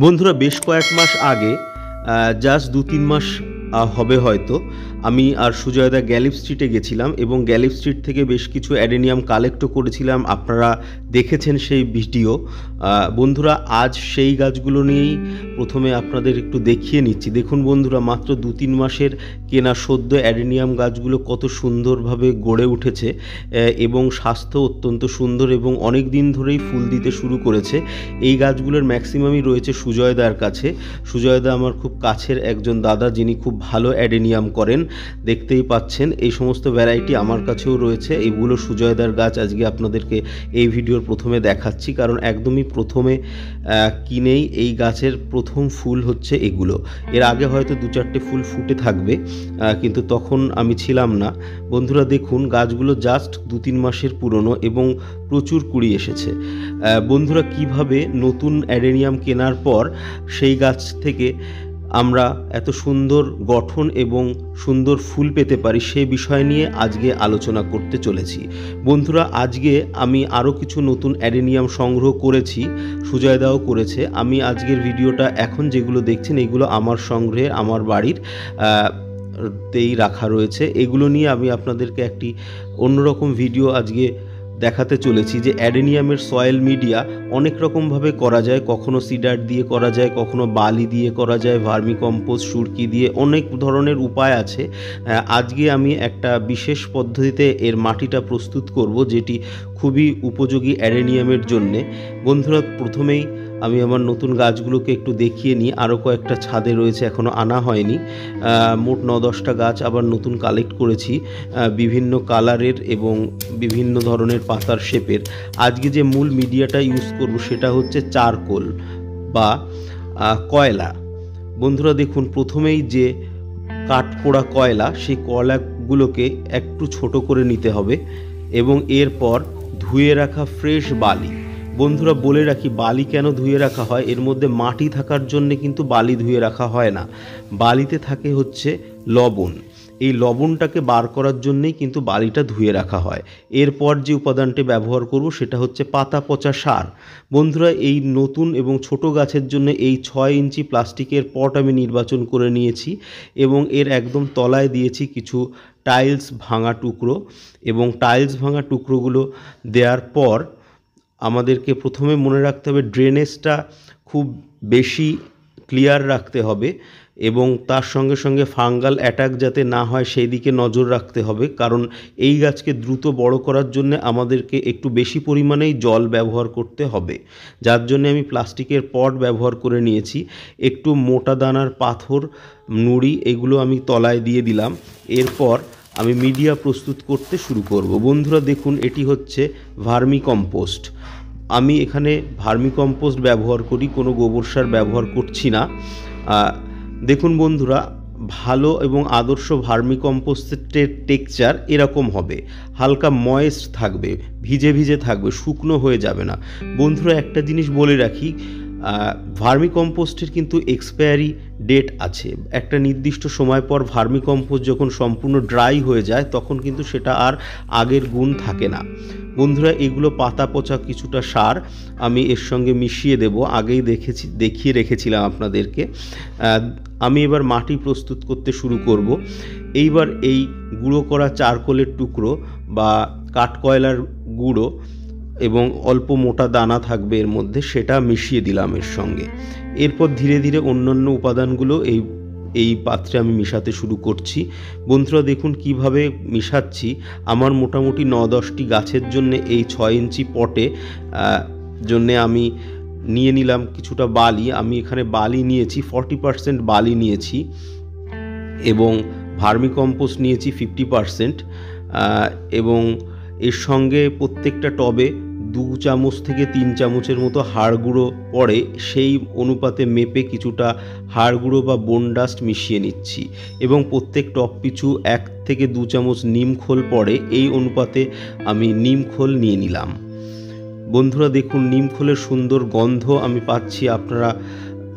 বন্ধুরা বেশ কয়েক মাস আগে জাস্ট ২-৩ মাস হবে হয়তো আমি আর সুজয়দা গ্যালিপ স্ট্রিটে গেছিলাম এবং গ্যালিপ স্ট্রিট থেকে বেশ কিছু অ্যাডেনিয়াম কালেক্টও করেছিলাম। আপনারা দেখেছেন সেই ভিডিও। বন্ধুরা আজ সেই গাছগুলো নিয়েই প্রথমে আপনাদের একটু দেখিয়ে নিচ্ছি। দেখুন বন্ধুরা, মাত্র ২-৩ মাসের কেনা সদ্য অ্যাডেনিয়াম গাছগুলো কত সুন্দরভাবে গড়ে উঠেছে এবং স্বাস্থ্য অত্যন্ত সুন্দর এবং অনেক দিন ধরেই ফুল দিতে শুরু করেছে। এই গাছগুলোর ম্যাক্সিমামই রয়েছে সুজয়দার কাছে। সুজয়দা আমার খুব কাছের একজন দাদা, যিনি খুব ভালো অ্যাডেনিয়াম করেন। দেখতেই পাচ্ছেন এই সমস্ত ভ্যারাইটি আমার কাছেও রয়েছে। এইগুলো সুজয়দার গাছ আজকে আপনাদেরকে এই ভিডিওর প্রথমে দেখাচ্ছি, কারণ একদমই প্রথমে কিনেই এই গাছের প্রথম ফুল হচ্ছে এগুলো। এর আগে হয়তো ২-৪টে ফুল ফুটে থাকবে, কিন্তু তখন আমি ছিলাম না। বন্ধুরা দেখুন, গাছগুলো জাস্ট ২-৩ মাসের পুরনো এবং প্রচুর কুড়ি এসেছে। বন্ধুরা কিভাবে নতুন অ্যাডেনিয়াম কেনার পর সেই গাছ থেকে আমরা এত সুন্দর গঠন এবং সুন্দর ফুল পেতে পারি, সেই বিষয় নিয়ে আজকে আলোচনা করতে চলেছি। বন্ধুরা আজকে আমি আরও কিছু নতুন অ্যাডেনিয়াম সংগ্রহ করেছি, সুজয়দাও করেছে। আমি আজকের ভিডিওটা এখন যেগুলো দেখছেন এগুলো আমার সংগ্রহে, আমার বাড়ির তেই রাখা রয়েছে। এগুলো নিয়ে আমি আপনাদেরকে একটি অন্যরকম ভিডিও আজকে দেখাতে চলেছি যে অ্যাডেনিয়ামের সয়েল মিডিয়া অনেক রকমভাবে করা যায়। কখনো সিডার দিয়ে করা যায়, কখনো বালি দিয়ে করা যায়, ভার্মি কম্পোস্ট, সুরকি দিয়ে, অনেক ধরনের উপায় আছে। আজকে আমি একটা বিশেষ পদ্ধতিতে এর মাটিটা প্রস্তুত করব, যেটি খুবই উপযোগী অ্যাডেনিয়ামের জন্যে। বন্ধুরা প্রথমেই আমি আমার নতুন গাছগুলোকে একটু দেখিয়ে নিই। আরও কয়েকটা ছাদে রয়েছে, এখনও আনা হয়নি। মোট ৯-১০টা গাছ আবার নতুন কালেক্ট করেছি, বিভিন্ন কালারের এবং বিভিন্ন ধরনের পাতার শেপের। আজকে যে মূল মিডিয়াটা ইউজ করব সেটা হচ্ছে চারকোল বা কয়লা। বন্ধুরা দেখুন, প্রথমেই যে কাঠপোড়া কয়লা, সেই কয়লাগুলোকে একটু ছোট করে নিতে হবে এবং এরপর ধুয়ে রাখা ফ্রেশ বালি। বন্ধুরা বলে রাখি, বালি কেন ধুয়ে রাখা হয়, এর মধ্যে মাটি থাকার জন্যে কিন্তু বালি ধুয়ে রাখা হয় না। বালিতে থাকে হচ্ছে লবণ। এই লবণটাকে বার করার জন্যেই কিন্তু বালিটা ধুয়ে রাখা হয়। এরপর যে উপাদানটি ব্যবহার করব সেটা হচ্ছে পাতা পচা সার। বন্ধুরা এই নতুন এবং ছোট গাছের জন্য এই ৬ ইঞ্চি প্লাস্টিকের পট আমি নির্বাচন করে নিয়েছি এবং এর একদম তলায় দিয়েছি কিছু টাইলস ভাঙা টুকরো। এবং টাইলস ভাঙা টুকরোগুলো দেওয়ার পর আমাদেরকে প্রথমে মনে রাখতে হবে ড্রেনেজটা খুব বেশি ক্লিয়ার রাখতে হবে এবং তার সঙ্গে সঙ্গে ফাঙ্গাল অ্যাটাক যাতে না হয় সেই দিকে নজর রাখতে হবে, কারণ এই গাছকে দ্রুত বড় করার জন্য আমাদেরকে একটু বেশি পরিমাণেই জল ব্যবহার করতে হবে। যার জন্য আমি প্লাস্টিকের পট ব্যবহার করে নিয়েছি। একটু মোটা দানার পাথর, নুড়ি, এগুলো আমি তলায় দিয়ে দিলাম। এরপর আমি মিডিয়া প্রস্তুত করতে শুরু করব। বন্ধুরা দেখুন, এটি হচ্ছে ভার্মি কম্পোস্ট। আমি এখানে ভার্মি কম্পোস্ট ব্যবহার করি, কোনো গোবর সার ব্যবহার করছি না। দেখুন বন্ধুরা, ভালো এবং আদর্শ ভার্মি কম্পোস্টের টেক্সচার এরকম হবে, হালকা ময়েস্ট থাকবে, ভিজে ভিজে থাকবে, শুকনো হয়ে যাবে না। বন্ধুরা একটা জিনিস বলে রাখি, ভার্মি কম্পোস্টের কিন্তু এক্সপায়ারি ডেট আছে। একটা নির্দিষ্ট সময় পর ভার্মি কম্পোস্ট যখন সম্পূর্ণ ড্রাই হয়ে যায় তখন কিন্তু সেটা আর আগের গুণ থাকে না। বন্ধুরা এগুলো পাতা পচা কিছুটা সার আমি এর সঙ্গে মিশিয়ে দেব, আগেই দেখিয়ে রেখেছিলাম আপনাদেরকে। আমি এবার মাটি প্রস্তুত করতে শুরু করব। এইবার এই গুঁড়ো করা চারকোলের টুকরো বা কাঠকয়লার গুঁড়ো এবং অল্প মোটা দানা থাকবে এর মধ্যে, সেটা মিশিয়ে দিলাম এর সঙ্গে। এরপর ধীরে ধীরে অন্যান্য উপাদানগুলো এই পাত্রে আমি মিশাতে শুরু করছি। বন্ধুরা দেখুন কিভাবে মিশাচ্ছি। আমার মোটামুটি ৯-১০টি গাছের জন্য এই ৬ ইঞ্চি পটে জন্যে আমি নিয়ে নিলাম কিছুটা বালি। আমি এখানে বালি নিয়েছি 40% বালি নিয়েছি এবং ভার্মি কম্পোস্ট নিয়েছি 50%। এবং এর সঙ্গে প্রত্যেকটা টবে 2 চামচ থেকে 3 চামচের মতো হাড় গুঁড়ো পড়ে, সেই অনুপাতে মেপে কিছুটা হাড় গুঁড়ো বা বোন ডাস্ট মিশিয়ে নিচ্ছি এবং প্রত্যেক টব পিছু 1 থেকে 2 চামচ নিম খোল পড়ে, এই অনুপাতে আমি নিম খোল নিয়ে নিলাম। বন্ধুরা দেখুন নিম খোলের সুন্দর গন্ধ আমি পাচ্ছি, আপনারা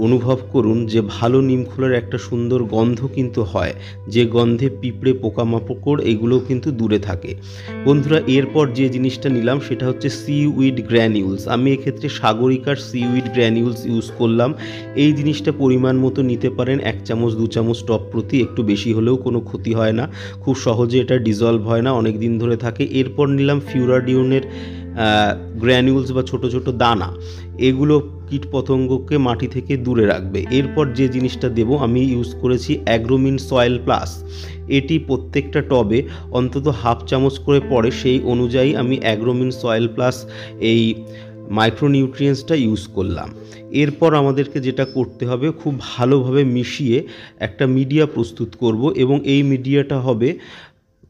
অনুভব করুন যে ভালো নিম খোলের একটা সুন্দর গন্ধ কিন্তু হয়, যে গন্ধে পিঁপড়ে পোকামাকড় এগুলোও কিন্তু দূরে থাকে। বন্ধুরা, এরপর যে জিনিসটা নিলাম সেটা হচ্ছে সিউইড গ্র্যানিউলস। আমি এক্ষেত্রে সাগরিকার সিউইড গ্র্যানিউলস ইউজ করলাম। এই জিনিসটা পরিমাণ মতো নিতে পারেন, 1 চামচ 2 চামচ টপ প্রতি, একটু বেশি হলেও কোনো ক্ষতি হয় না, খুব সহজে এটা ডিজলভ হয় না, অনেক দিন ধরে থাকে। এরপর নিলাম ফিউরাডিউনের গ্র্যানিউলস বা ছোট ছোট দানা, এগুলো কীটপতঙ্গকে মাটি থেকে দূরে রাখবে। এরপর যে জিনিসটা দেব, আমি ইউজ করেছি অ্যাগ্রোমিন সয়েল প্লাস। এটি প্রত্যেকটা টবে অন্তত 1/2 চামচ করে পড়ে, সেই অনুযায়ী আমি অ্যাগ্রোমিন সয়েল প্লাস এই মাইক্রোনিউট্রিয়েন্টসটা ইউজ করলাম। এরপর আমাদেরকে যেটা করতে হবে, খুব ভালোভাবে মিশিয়ে একটা মিডিয়া প্রস্তুত করব, এবং এই মিডিয়াটা হবে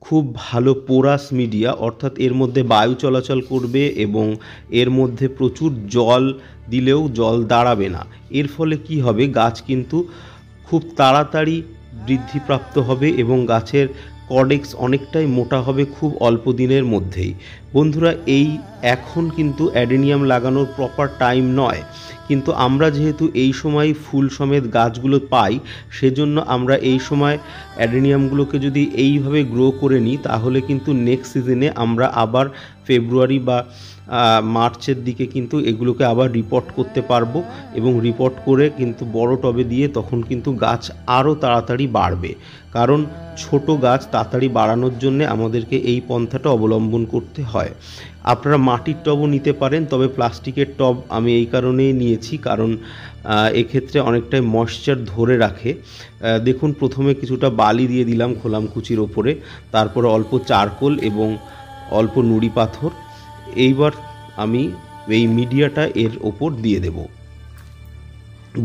খুব ভালো পোরাস মিডিয়া, অর্থাৎ এর মধ্যে বায়ু চলাচল করবে এবং এর মধ্যে প্রচুর জল দিলেও জল দাঁড়াবে না। এর ফলে কি হবে, গাছ কিন্তু খুব তাড়াতাড়ি বৃদ্ধিপ্রাপ্ত হবে এবং গাছের কর্ডেক্স অনেকটাই মোটা হবে খুব অল্প দিনের মধ্যেই। বন্ধুরা, এখন কিন্তু অ্যাডেনিয়াম লাগানোর প্রপার টাইম নয়, কিন্তু আমরা যেহেতু এই সময় ফুল সমেত গাছগুলো পাই, সেজন্য আমরা এই সময় অ্যাডেনিয়ামগুলোকে যদি এইভাবে গ্রো করে নিই, তাহলে কিন্তু নেক্সট সিজনে আমরা আবার ফেব্রুয়ারি বা মার্চের দিকে কিন্তু এগুলোকে আবার রিপোর্ট করতে পারবো, এবং রিপোর্ট করে কিন্তু বড় টবে দিয়ে তখন কিন্তু গাছ আরও তাড়াতাড়ি বাড়বে। কারণ ছোট গাছ তাড়াতাড়ি বাড়ানোর জন্য আমাদেরকে এই পন্থাটা অবলম্বন করতে হয়। আপনারা মাটির টবও নিতে পারেন, তবে প্লাস্টিকের টব আমি এই কারণেই নিয়েছি, কারণ এক্ষেত্রে অনেকটাই ময়েশ্চার ধরে রাখে। দেখুন, প্রথমে কিছুটা বালি দিয়ে দিলাম খোলামকুচির ওপরে, তারপরে অল্প চারকোল এবং অল্প নুড়ি পাথর। এইবার আমি এই মিডিয়াটা এর ওপর দিয়ে দেব।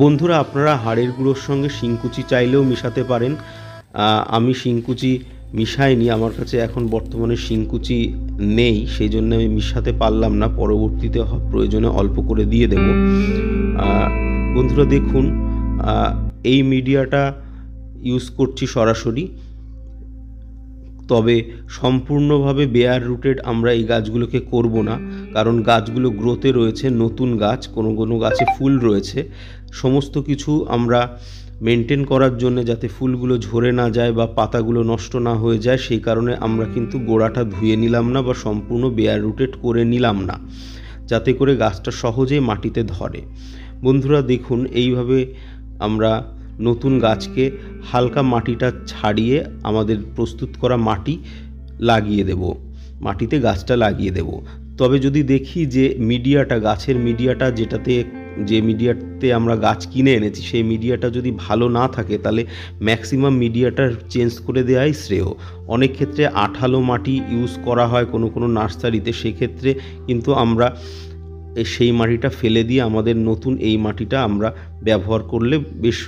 বন্ধুরা, আপনারা হাড়ের গুঁড়োর সঙ্গে শিংকুচি চাইলেও মেশাতে পারেন। আমি শিংকুচি মিশাইনি, আমার কাছে এখন বর্তমানে শিংকুচি নেই, সেই জন্য আমি মিশাতে পারলাম না, পরবর্তীতে প্রয়োজনে অল্প করে দিয়ে দেব। বন্ধুরা দেখুন, এই মিডিয়াটা ইউজ করছি সরাসরি, তবে সম্পূর্ণভাবে বেয়ার রুটেড আমরা এই গাছগুলোকে করব না, কারণ গাছগুলো গ্রোথে রয়েছে, নতুন গাছ, কোনো কোনো গাছে ফুল রয়েছে। সমস্ত কিছু আমরা মেনটেন করার জন্য, যাতে ফুলগুলো ঝরে না যায় বা পাতাগুলো নষ্ট না হয়ে যায়, সেই কারণে আমরা কিন্তু গোড়াটা ধুয়ে নিলাম না বা সম্পূর্ণ বেয়ার রুটেড করে নিলাম না, যাতে করে গাছটা সহজেই মাটিতে ধরে। বন্ধুরা দেখুন, এইভাবে আমরা নতুন গাছকে হালকা মাটিটা ছাড়িয়ে আমাদের প্রস্তুত করা মাটি লাগিয়ে দেব, মাটিতে গাছটা লাগিয়ে দেব। তবে যদি দেখি যে মিডিয়াটা, গাছের মিডিয়াটা, যে মিডিয়াতে আমরা গাছ কিনে এনেছি, সেই মিডিয়াটা যদি ভালো না থাকে, তাহলে ম্যাক্সিমাম মিডিয়াটা চেঞ্জ করে দেওয়াই শ্রেয়। অনেক ক্ষেত্রে আঠালো মাটি ইউজ করা হয় কোনো কোনো নার্সারিতে, সেক্ষেত্রে কিন্তু আমরা সেই মাটিটা ফেলে দিয়ে আমাদের নতুন এই মাটিটা আমরা ব্যবহার করলে বেশ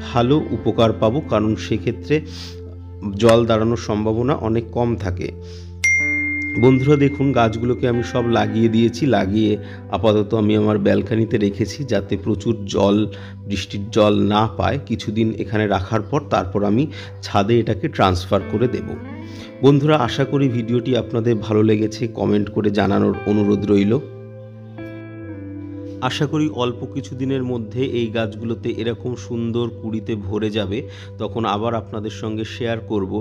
ভালো উপকার পাবো, কারণ সেক্ষেত্রে জল দাঁড়ানোর সম্ভাবনা অনেক কম থাকে। বন্ধুরা দেখুন, গাছগুলোকে আমি সব লাগিয়ে দিয়েছি, লাগিয়ে আপাতত আমি আমার ব্যালকানিতে রেখেছি, যাতে প্রচুর জল, বৃষ্টির জল না পায়। কিছুদিন এখানে রাখার পর তারপর আমি ছাদে এটাকে ট্রান্সফার করে দেব। বন্ধুরা, আশা করি ভিডিওটি আপনাদের ভালো লেগেছে, কমেন্ট করে জানানোর অনুরোধ রইল। আশা করি অল্প কিছু দিনের মধ্যে এই গাছগুলোতে এরকম সুন্দর কুঁড়িতে ভরে যাবে, তখন আবার আপনাদের সঙ্গে শেয়ার করব।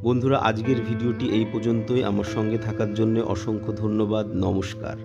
বন্ধুরা, আজকের ভিডিওটি এই পর্যন্তই। আমার সঙ্গে থাকার জন্য অসংখ্য ধন্যবাদ। নমস্কার।